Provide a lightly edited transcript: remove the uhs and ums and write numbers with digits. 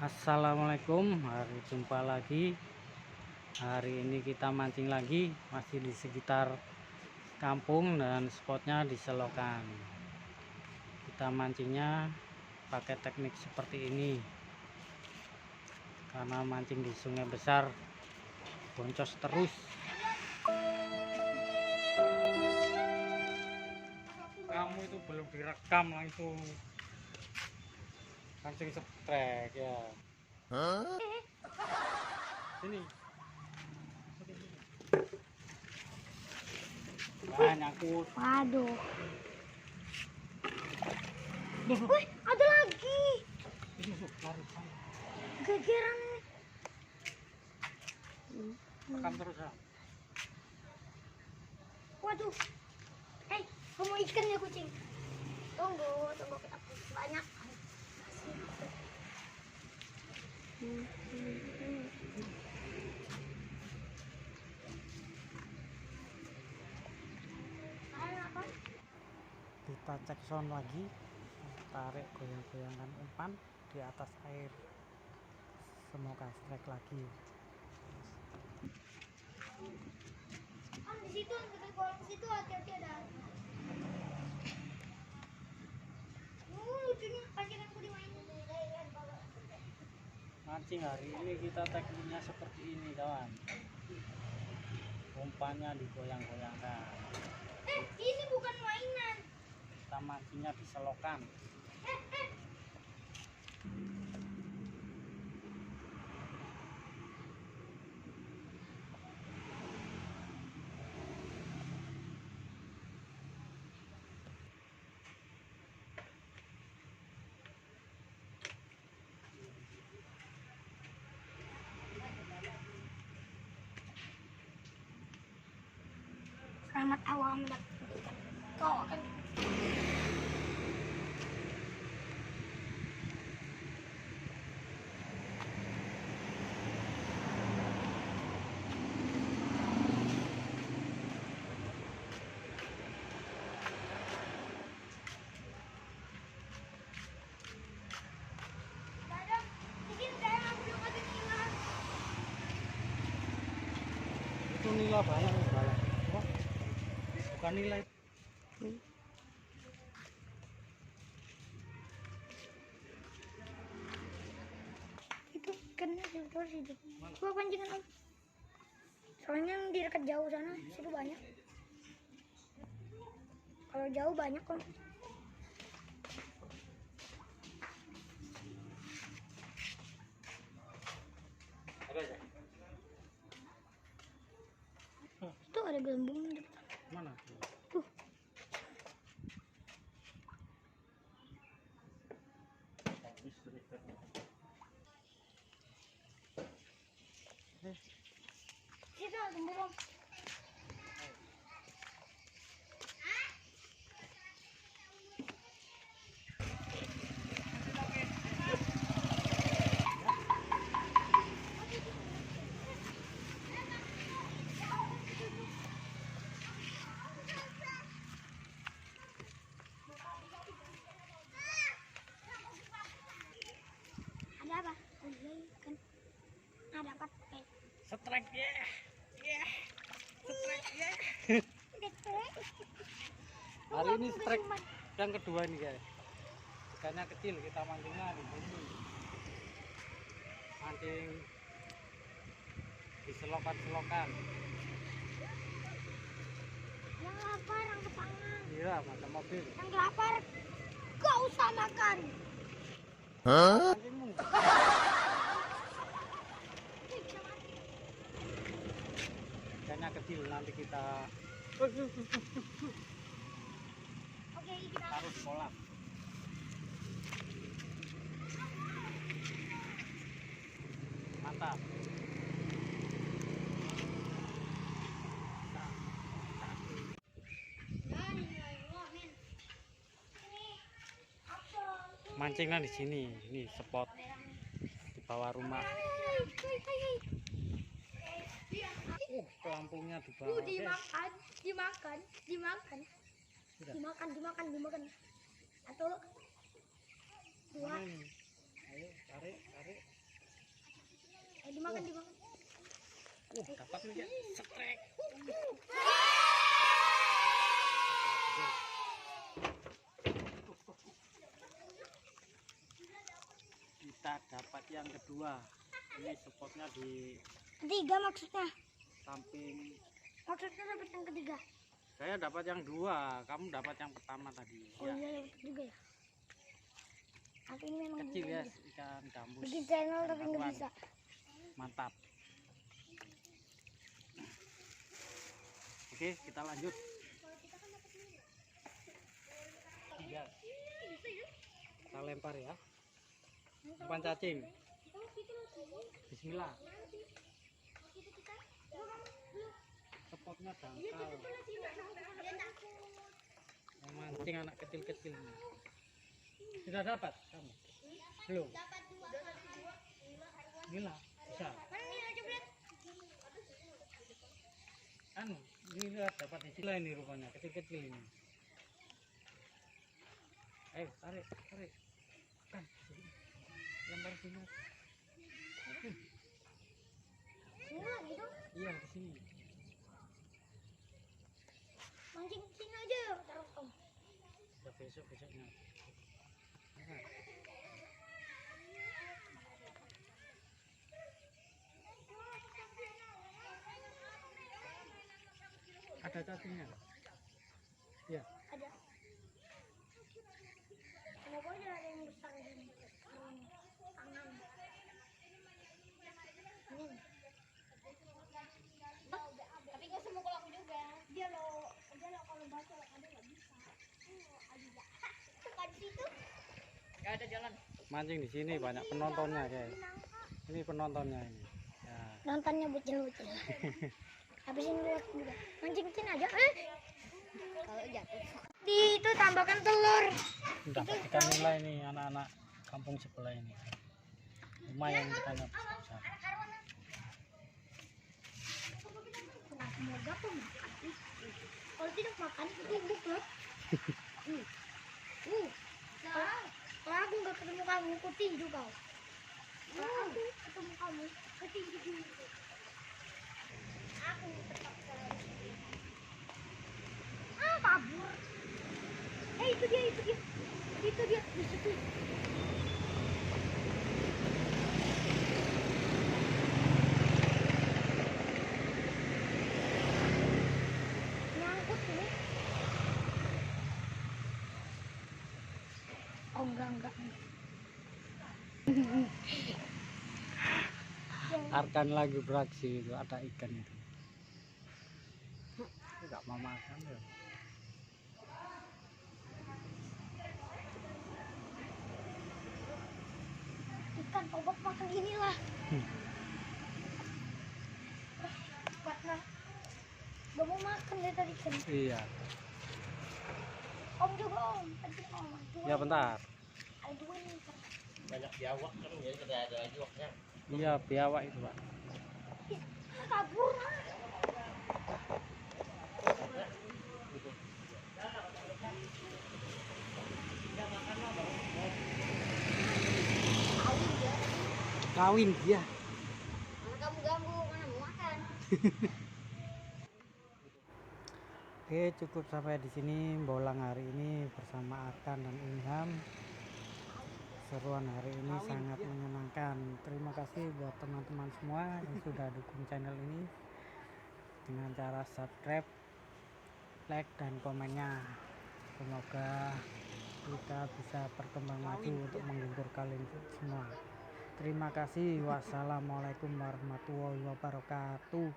Assalamualaikum, hari jumpa lagi. Hari ini kita mancing lagi, masih di sekitar kampung dan spotnya di selokan. Kita mancingnya pakai teknik seperti ini, karena mancing di sungai besar boncos terus. Kamu itu belum direkam langsung setrek ya. Sini. Nyangkut. Waduh. Wih, ada lagi. Gegeran ini. Rekam terus ya. Waduh. Kamu ikan ya kucing. Tunggu kita banyak. Kita cek sound lagi, tarik goyang-goyangan umpan di atas air, semoga strike lagi. Di situ, di situ hati-hati ada. Lucunya pancinganku dimainin. Mancing hari ini kita tekniknya seperti ini kawan, umpannya digoyang-goyangkan. Ini bukan mainan. Kita mancingnya di selokan. Selamat awal mendapatkan kau akan Itu nila banyak nih balak. Oh, bukan nilai. itu ikannya terus hidup. Gua pancingan om. Soalnya yang di dekat jauh sana situ banyak. Kalau jauh banyak om. Itu ada gelembung di depan. Mana? Tuh. Situ ada gelembung. Ada apa? Oh iya kan. Ada apa? Strike ya. Strike ya. Hari ini strike yang kedua nih guys. Ikannya kecil, kita mancingnya di sini. Mancing di selokan-selokan. Yang lapar, yang kepangan. Iya, macam mobil. Yang lapar, gak usah makan. Mancingmu. Ikannya kecil, nanti kita Oke, kita taruh sekolah. Mantap. Mancingnya di sini, ini spot di bawah rumah. Pelampungnya di bawah. dimakan. Sudah. Dimakan. Satu, dua. Mana ini? Ayo tarik. Dimakan, dimakan. Dapat nih ya, setrek. Kita dapat yang kedua. Ini spotnya di Ketiga maksudnya. samping. Maksudnya dapat yang ketiga. Saya dapat yang dua, kamu dapat yang pertama tadi. Oh Ya. iya, dapat juga ya. Aku ini memang Kecil ya, bisa. ikan gambus. Bikin channel ikan tapi nggak haruan. bisa. Mantap. Oke, kita lanjut. Iya. Kita lempar ya. Umpan cacing. Bismillah. Spotnya dangkal. Memancing anak kecil-kecil. Sudah dapat kamu? Belum? Bismillah. Bisa. Anu, ini lihat dapat di sini ini rupanya, kecil-kecil ini. Ayo, tarik, tarik. Kan, sini. Lempar sini. Gitu. Iya, di sini. Mancing sini aja, taruh om. Ya besoknya. Nah, ada cacingnya. Ya. Ada. Semoga aja ada yang besar dan tangan. Ini. Tapi gak semua kalau aku juga. Dia lo kalau baca ada nggak bisa. Suka di situ. Gak ada jalan. Mancing di sini banyak penontonnya, guys. Ini penontonnya ini. Ya. Nontonnya bocil-bocil. Habis ini luar juga. Mancing sini aja. Kalau jatuh. Di itu tambahkan telur. Dapat ikan nila ini anak-anak kampung sebelah ini. Lumayan ikannya besar. Semoga aku makan. Kalau tidak makan, tumbuk loh. Kalau aku nggak ketemu kamu, aku tinju kau. Kalau aku ketemu kamu, aku tinju juga. Aku terpaksa. Kabur. Itu dia. Di situ. Nyangkut ini. Oh enggak. Arkan lagi beraksi itu, ada ikan itu. Enggak mau makan ya. Ikan obat makan inilah. Karena gak mau makan dari tadi kan. Iya. Om juga om. Tadi om. Ya bentar. Ada dua nih. Banyak biawak kan, jadi tidak ada lagi waktunya. Iya, biawak itu, Pak. Kabur. Kawin dia. Mana kamu ganggu, mana mau makan. Oke, cukup sampai di sini bolang hari ini bersama Arkan dan Ilham. Seruan hari ini sangat menyenangkan. Terima kasih buat teman-teman semua yang sudah dukung channel ini dengan cara subscribe, like, dan komennya. Semoga kita bisa berkembang maju untuk menghibur kalian semua. Terima kasih. Wassalamualaikum warahmatullahi wabarakatuh.